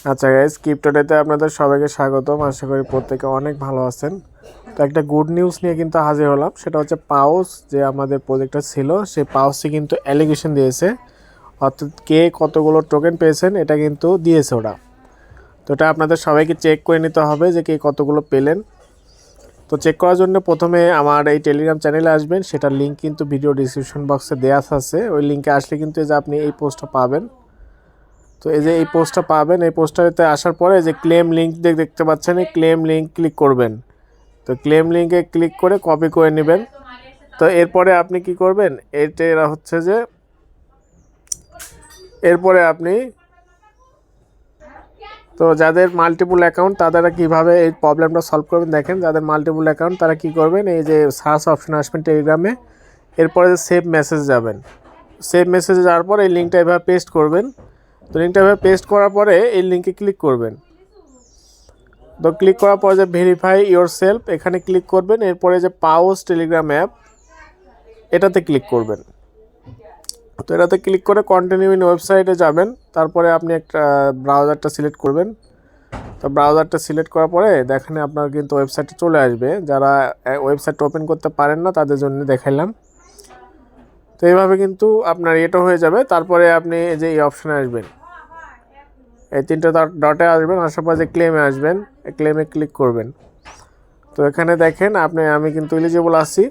আচ্ছা গাইস, ক্রিপ্টোডেতে আপনাদের সবাইকে স্বাগতম। আশা করি প্রত্যেকে অনেক ভালো আছেন। তো একটা গুড নিউজ নিয়ে কিন্তু হাজির হলাম, সেটা হচ্ছে পাউস যে আমাদের প্রজেক্টটা ছিল, সেই পাউসে কিন্তু অ্যালিগেশন দিয়েছে, অর্থাৎ কে কতগুলো টোকেন পেয়েছেন এটা কিন্তু দিয়েছে ওরা। তো এটা আপনাদের সবাইকে চেক করে নিতে হবে যে কে কতগুলো পেলেন। তো চেক করার জন্য প্রথমে আমার এই টেলিগ্রাম চ্যানেলে আসবেন, সেটার লিঙ্ক কিন্তু ভিডিও ডিসক্রিপশন বক্সে দেওয়া আছে। ওই লিঙ্কে আসলে কিন্তু এই যে আপনি এই পোস্টটা পাবেন। তো এই যে এই পোস্টটা পাবেন, এই পোস্টটাতে আসার পরে যে ক্লেম লিঙ্ক দেখতে পাচ্ছেন, এই ক্লেম লিঙ্ক ক্লিক করবেন। তো ক্লেম লিঙ্কে ক্লিক করে কপি করে নেবেন। তো এরপরে আপনি কি করবেন, এটা হচ্ছে যে এরপরে আপনি তো যাদের মাল্টিপল অ্যাকাউন্ট তারা কীভাবে এই প্রবলেমটা সলভ করবেন দেখেন। যাদের মাল্টিপল অ্যাকাউন্ট তারা কি করবেন, এই যে সার্চ অপশন আসবেন টেলিগ্রামে, এরপরে যে সেভ মেসেজ যাবেন। সেভ মেসেজে যাওয়ার পর এই লিঙ্কটা এভাবে পেস্ট করবেন। তো লিঙ্কটা এভাবে পেস্ট করার পরে এই লিঙ্কে ক্লিক করবেন। তো ক্লিক করার পর যে ভেরিফাই ইয়োর সেলফ এখানে ক্লিক করবেন। এরপরে যে পাউস টেলিগ্রাম অ্যাপ এটাতে ক্লিক করবেন। তো এটাতে ক্লিক করে কন্টিনিউ ইন ওয়েবসাইটে যাবেন। তারপরে আপনি একটা ব্রাউজারটা সিলেক্ট করবেন। তো ব্রাউজারটা সিলেক্ট করার পরে দেখেন আপনার কিন্তু ওয়েবসাইটে চলে আসবে। যারা ওয়েবসাইট ওপেন করতে পারেন না তাদের জন্য দেখাইলাম। তো এইভাবে কিন্তু আপনার এটা হয়ে যাবে। তারপরে আপনি যে এই অপশানে আসবেন, এই তিনটে ডটে আসবেন, আসার পর যে ক্লেমে আসবেন, এই ক্লেমে ক্লিক করবেন। তো এখানে দেখেন আমি কিন্তু এলিজিবল আছি।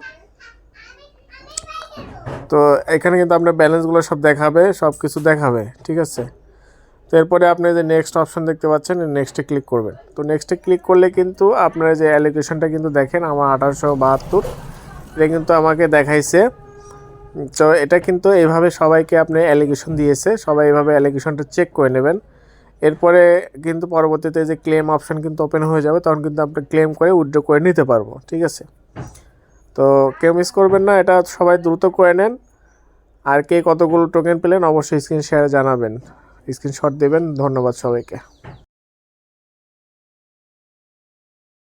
তো এখানে কিন্তু আপনার ব্যালেন্সগুলো সব দেখাবে, সব কিছু দেখাবে, ঠিক আছে। তো এরপরে আপনি যে নেক্সট অপশন দেখতে পাচ্ছেন, নেক্সটে ক্লিক করবেন। তো নেক্সটে ক্লিক করলে কিন্তু আপনার যে অ্যালোকেশনটা কিন্তু দেখেন আমার 1872 এটা কিন্তু আমাকে দেখাইছে। তো এটা কিন্তু এইভাবে সবাইকে আপনি অ্যালিগেশন দিয়েছে, সবাই এইভাবে অ্যালিগেশনটা চেক করে নেবেন। এরপরে কিন্তু পরবর্তীতে যে ক্লেম অপশান কিন্তু ওপেন হয়ে যাবে, তখন কিন্তু আপনি ক্লেম করে উইথড্র করে নিতে পারবো, ঠিক আছে। তো কেউ মিস করবেন না, এটা সবাই দ্রুত করে নেন। আর কে কতগুলো টোকেন পেলেন অবশ্যই স্ক্রিন শেয়ারে জানাবেন, স্ক্রিনশট দেবেন। ধন্যবাদ সবাইকে।